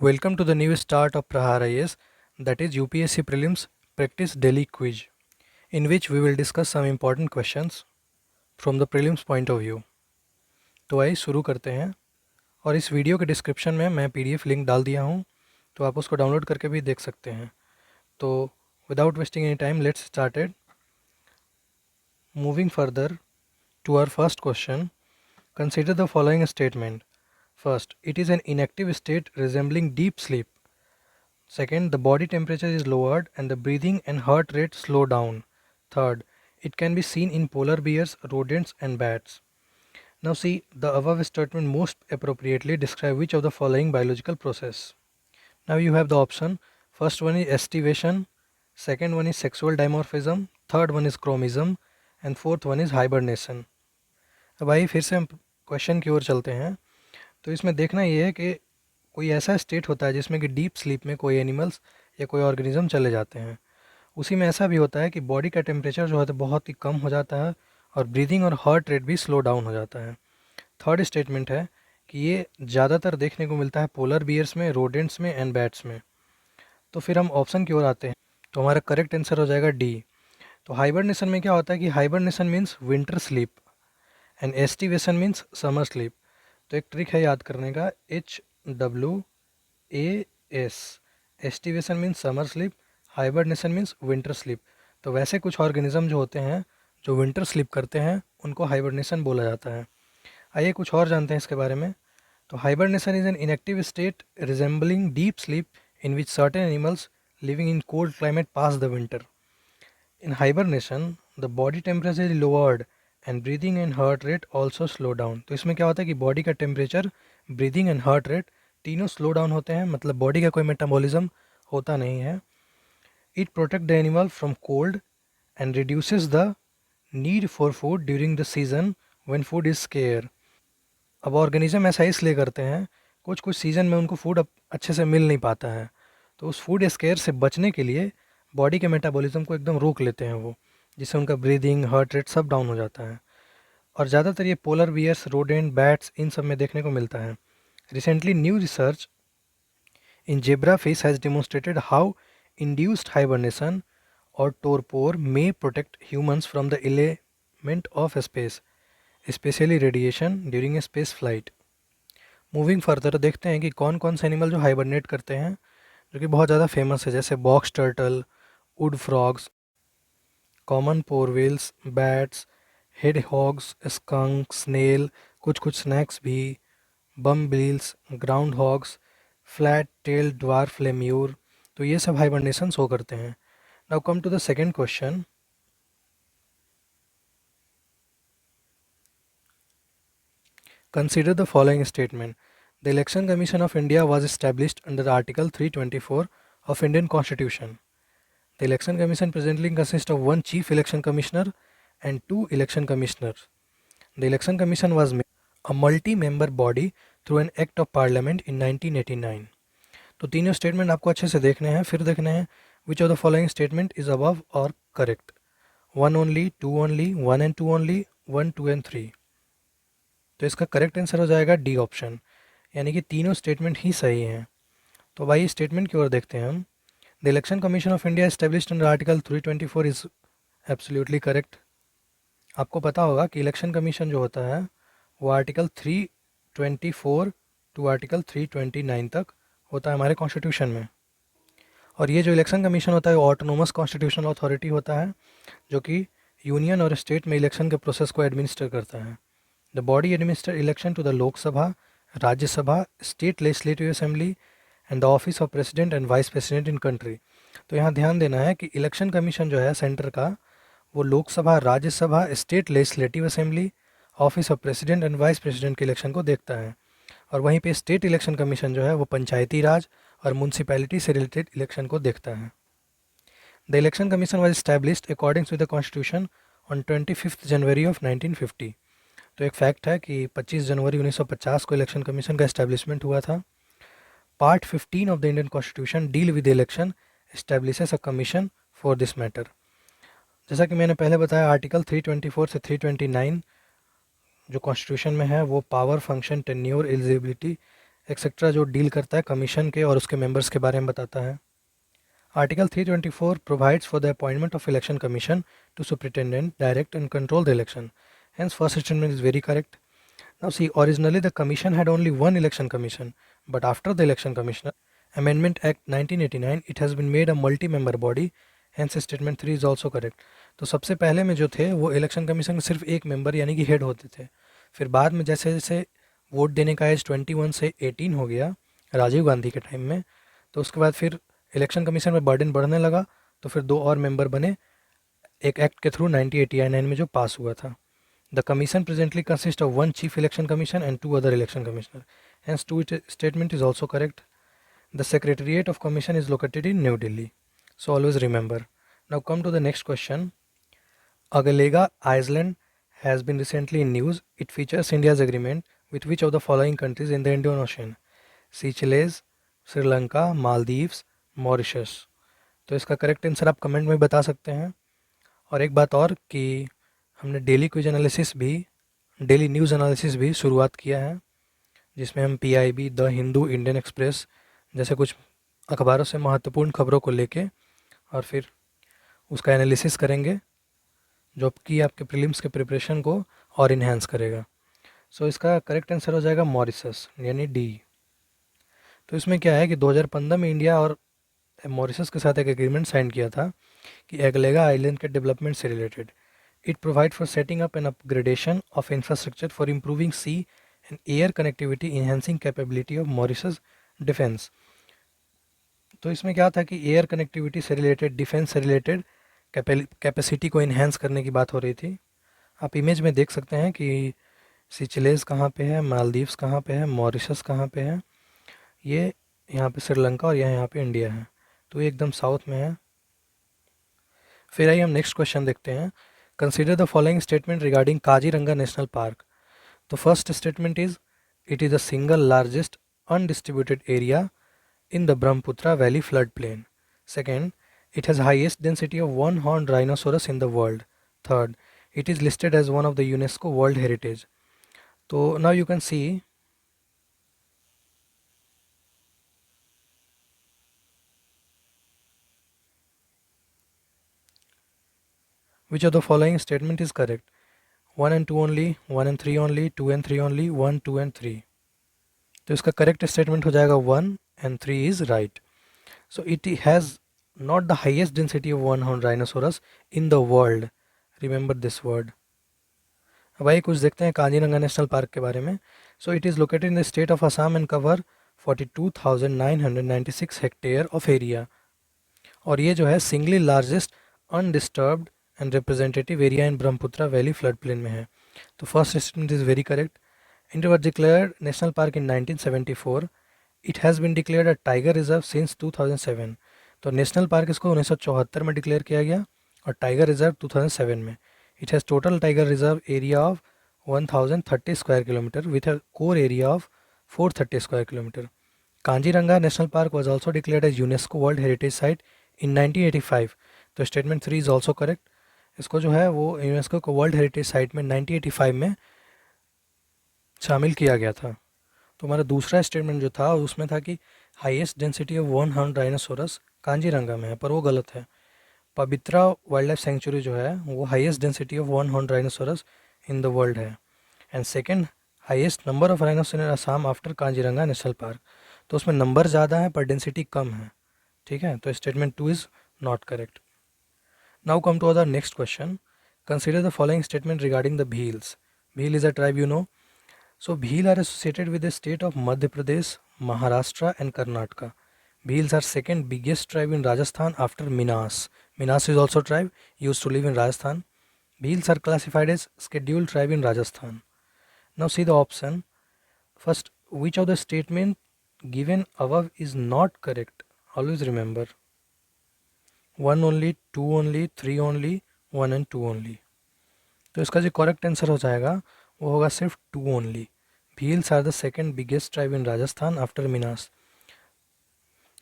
Welcome to the new start of Prahar IAS, that is UPSC Prelims Practice Daily Quiz, in which we will discuss some important questions from the prelims point of view. तो आइए शुरू करते हैं। और इस video के description में मैं पीडीएफ लिंक डाल दिया हूँ, तो आप उसको डाउनलोड करके भी देख सकते हैं। तो without wasting any time let's started. Moving further to our first question, consider the following statement. First, it is an inactive state resembling deep sleep. Second, the body temperature is lowered and the breathing and heart rate slow down. Third, it can be seen in polar bears, rodents, and bats. Now see, the above statement most appropriately describe which of the following biological process. Now you have the option. First one is estivation, second one is sexual dimorphism, third one is chromism, and fourth one is hibernation. अब आइए फिर से हम question की ओर चलते हैं। तो इसमें देखना ये है कि कोई ऐसा स्टेट होता है जिसमें कि डीप स्लीप में कोई एनिमल्स या कोई ऑर्गेनिज्म चले जाते हैं। उसी में ऐसा भी होता है कि बॉडी का टेम्परेचर जो है तो बहुत ही कम हो जाता है और ब्रीदिंग और हार्ट रेट भी स्लो डाउन हो जाता है। थर्ड स्टेटमेंट है कि ये ज़्यादातर देखने को मिलता है पोलर बियर्स में, रोडेंट्स में एंड बैट्स में। तो फिर हम ऑप्शन की ओर आते हैं। तो हमारा करेक्ट आंसर हो जाएगा डी। तो हाइबरनेशन में क्या होता है कि hibernation means winter sleep and aestivation means summer sleep. तो एक ट्रिक है याद करने का, HWAS। Aestivation means summer sleep, hibernation means winter sleep. तो वैसे कुछ ऑर्गेनिज्म जो होते हैं जो विंटर स्लीप करते हैं उनको हाइबरनेशन बोला जाता है। आइए कुछ और जानते हैं इसके बारे में। तो hibernation is an inactive state resembling deep sleep in which certain animals living in cold climate pass the winter. In hibernation, the body temperature is lowered and breathing and heart rate also slow down. तो इसमें क्या होता है कि body का temperature, breathing and heart rate तीनों slow down होते हैं, मतलब बॉडी का कोई मेटाबॉलिज्म होता नहीं है। It protect the animal from cold and reduces the need for food during the season when food is square. अब ऑर्गेनिज्म ऐसा इसलिए करते हैं, कुछ कुछ सीज़न में उनको फूड अच्छे से मिल नहीं पाता है, तो उस फूड स्केयर से बचने के लिए बॉडी के मेटाबॉलिज्म को एकदम रोक लेते हैं वो, जिससे उनका ब्रीदिंग हार्ट रेट सब डाउन हो जाता है। और ज़्यादातर ये पोलर बियर्स, रोडेंट, बैट्स इन सब में देखने को मिलता है। Recently new research in zebra fish has demonstrated how induced hibernation और torpor may protect humans from the element of space, specially radiation during a space flight. Moving further देखते हैं कि कौन कौन से एनिमल जो हाइबरनेट करते हैं, जो कि बहुत ज़्यादा फेमस है, जैसे box turtle, wood frogs, common poorwills, bats, hedgehogs, skunk, snail, कुछ कुछ स्नैक्स भी, bumblebees, groundhogs, flat tail dwarf lemur. तो ये सब हाइबरनेशन शो करते हैं। Now come to the second question. Consider the following statement. The Election Commission of India was established under Article 324 of Indian Constitution. The Election Commission presently consists of one Chief Election Commissioner and two Election Commissioners. The Election Commission was made a multi-member body through an Act of Parliament in 1989. तो तीनों statement आपको अच्छे से देखने हैं, फिर देखने हैं which of the following statement is above और correct. One only, two only, one and two only, one two and three. तो इसका करेक्ट आंसर हो जाएगा डी ऑप्शन, यानी कि तीनों स्टेटमेंट ही सही हैं। तो भाई स्टेटमेंट की ओर देखते हैं हम। The election commission of India established under article 324 is absolutely correct. आपको पता होगा कि इलेक्शन कमीशन जो होता है वो आर्टिकल 324 टू आर्टिकल 329 तक होता है हमारे कॉन्स्टिट्यूशन में। और ये जो इलेक्शन कमीशन होता है वो ऑटोनोमस कॉन्स्टिट्यूशनल अथॉरिटी होता है, जो कि यूनियन और स्टेट में इलेक्शन के प्रोसेस को एडमिनिस्टर करता है। The body administer election to the Lok Sabha, Rajya Sabha, state legislative assembly and the office of president and vice president in country. तो यहाँ ध्यान देना है कि इलेक्शन कमीशन जो है सेंटर का, वो Lok Sabha, Rajya Sabha, state legislative assembly, office of president and vice president के इलेक्शन को देखता है। और वहीं पे स्टेट इलेक्शन कमीशन जो है वो पंचायती राज और म्यूनसिपैलिटी से रिलेटेड इलेक्शन को देखता है। The election commission was established according to the constitution on 25 January of 1950। तो एक फैक्ट है कि 25 जनवरी 1950 को इलेक्शन कमीशन का इस्टेब्लिशमेंट हुआ था। Part 15 of the Indian constitution deal with election establishes a commission for this matter. जैसा कि मैंने पहले बताया, आर्टिकल 324 से 329 जो कॉन्स्टिट्यूशन में है वो power, function, tenure, eligibility etcetera जो डील करता है कमीशन के और उसके मेंबर्स के बारे में बताता है। Article 324 provides for the appointment of election commission to superintend, direct and control the election. Hence first statement is very correct. Now see, originally the commission had only one election commission, but after the election commissioner amendment act 1989 it has been made a multi-member body. Hence statement 3 is also correct. तो सबसे पहले में जो थे वो election commission में सिर्फ एक मेंबर यानी कि हेड होते थे। फिर बाद में जैसे जैसे वोट देने का एज 21 से 18 हो गया राजीव गांधी के टाइम में, तो उसके बाद फिर इलेक्शन कमीशन में बर्डन बढ़ने लगा, तो फिर दो और मेंबर बने एक एक्ट के थ्रू 1989 में जो पास हुआ था। The commission presently consist of one chief election commission and two other election commissioner. Hence two statement is also correct. The secretariat of commission is located in new Delhi, so always remember. Now come to the next question. Agalega Island has been recently in news. It features India's agreement with which of the following countries in the Indian Ocean? Seychelles, Sri Lanka, Maldives, Mauritius. तो इसका correct answer आप comment में बता सकते हैं। और एक बात और कि हमने डेली न्यूज़ एनालिसिस भी शुरुआत किया है, जिसमें हम PIB, the Hindu, Indian express जैसे कुछ अखबारों से महत्वपूर्ण खबरों को लेके और फिर उसका एनालिसिस करेंगे, जो कि आपके प्रीलिम्स के प्रिपरेशन को और इन्हेंस करेगा। सो इसका करेक्ट आंसर हो जाएगा मॉरिशस यानी डी। तो इसमें क्या है कि 2015 में इंडिया और मॉरिशस के साथ एक एग्रीमेंट साइन किया था कि एगलेगा आइलैंड के डेवलपमेंट से related. It provide for setting up an upgradation of infrastructure for improving sea and air connectivity, enhancing capability of Mauritius defence. तो इसमें क्या था कि एयर कनेक्टिविटी से रिलेटेड, डिफेंस से रिलेटेड कैपेसिटी को इन्हेंस करने की बात हो रही थी। आप इमेज में देख सकते हैं कि सिचलेस कहाँ पे है, मालदीव्स कहाँ पे है, मॉरिशस कहाँ पे है। ये यहाँ पे श्रीलंका और यहाँ पे इंडिया है, तो ये एकदम साउथ में है। फिर आइए हम नेक्स्ट क्वेश्चन देखते हैं। Consider the following statement regarding Kaziranga national park. तो first statement is it is the single largest undistributed area in the Brahmaputra Valley floodplain. Second, it has highest density of one-horned rhinoceros in the world. Third, it is listed as one of the UNESCO World Heritage. So now you can see which of the following statement is correct. 1 and 2 only, 1 and 3 only, 2 and 3 only, 1, 2 and 3. तो इसका correct statement हो जाएगा 1 and 3 is right. So it has not the highest density of one-horned rhinoceros in the world. Remember this word. अब आइए कुछ देखते हैं Kaziranga national park के बारे में। So it is located in the state of Assam and cover 42,996 hectare of area. और ये जो है singly largest undisturbed and representative area in Brahmaputra valley flood plain में है। तो first statement is very correct. It was declared national park in 1974. It has been declared a tiger reserve since 2007. तो national park इसको 1974 में declare किया गया और tiger reserve 2007 में। It has total tiger reserve area of 1030 square kilometre with a core area of 430 square kilometre. Kaziranga national park was also declared as UNESCO world heritage site in 1985। तो statement 3 is also correct. इसको जो है वो UNESCO को world heritage site में 1985 में शामिल किया गया था। तो हमारा दूसरा स्टेटमेंट जो था उसमें था कि highest density of one horn rhinoceros Kaziranga में है, पर वो गलत है। पवित्रा वाइल्ड लाइफ सेंचुरी जो है वो highest density of one horn rhinoceros in the world है and second highest number of rhinos in Assam after Kaziranga national park. तो उसमें नंबर ज़्यादा है पर डेंसिटी कम है। ठीक है, तो statement 2 is not correct. Now come to other next question. Consider the following statement regarding the Bhils. Bhil is a tribe you know. So Bhil are associated with the state of Madhya Pradesh, Maharashtra and Karnataka. Bhils are second biggest tribe in Rajasthan after Minas. Minas is also tribe used to live in Rajasthan. Bhils are classified as scheduled tribe in Rajasthan. Now see the option. First, which of the statement given above is not correct? Always remember. 1 only, 2 only, 3 only, 1 and 2 only. तो इसका जो correct answer हो जाएगा वो होगा सिर्फ 2 only. Bhils are the second biggest tribe in Rajasthan after Meenas,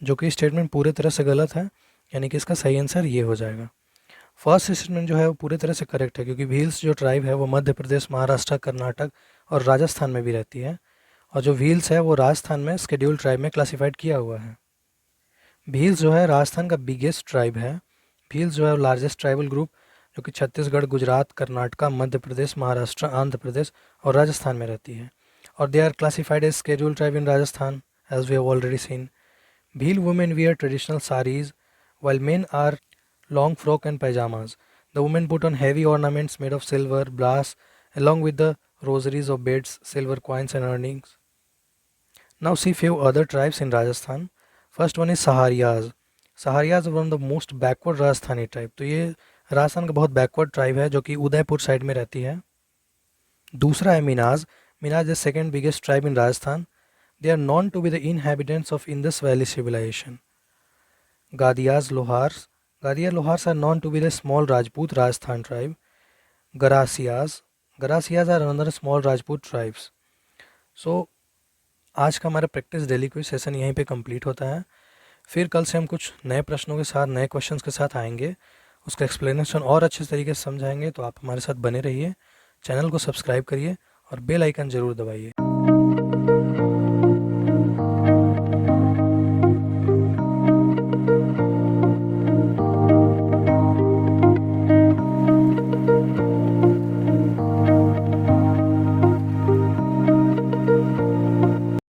जो कि स्टेटमेंट पूरे तरह से गलत है, यानी कि इसका सही आंसर ये हो जाएगा। फर्स्ट स्टेटमेंट जो है वो पूरे तरह से करेक्ट है, क्योंकि भील्स जो ट्राइब है वो मध्य प्रदेश, महाराष्ट्र, कर्नाटक और राजस्थान में भी रहती है। और जो भील्स है वो राजस्थान में शेड्यूल ट्राइब में क्लासिफाइड किया हुआ है। भील्स जो है राजस्थान का बिगेस्ट ट्राइब है। भील्स जो है लार्जेस्ट ट्राइबल ग्रुप जो कि छत्तीसगढ़, गुजरात, कर्नाटका, मध्य प्रदेश, महाराष्ट्र, आंध्र प्रदेश और राजस्थान में रहती है। और they are classified as schedule tribe in Rajasthan as we have already seen. Bhil women wear traditional saris, while men are long frock and pajamas. The women put on heavy ornaments made of silver, brass, along with the rosaries of beads, silver coins, and earrings. Now see few other tribes in Rajasthan. First one is Sahariyas. Sahariyas are one of the most backward Rajasthani tribe. तो ये राजस्थान का बहुत backward tribe है जो कि Udaipur side में रहती है। दूसरा है Meenas. Meenas is second biggest tribe in Rajasthan. They are known to be the inhabitants of Indus Valley civilization. Gadiyas Lohars. Gadiya Lohars are known to be the small Rajput Rajasthan tribe. Garasias. Garasias are another small Rajput tribes. So आज का हमारा practice daily quiz session यहीं पे complete होता है। फिर कल से हम कुछ नए प्रश्नों के साथ, नए क्वेश्चंस के साथ आएंगे, उसका एक्सप्लेनेशन और अच्छे तरीके से समझाएंगे। तो आप हमारे साथ बने रहिए, चैनल को सब्सक्राइब करिए और बेल आइकन ज़रूर दबाइए।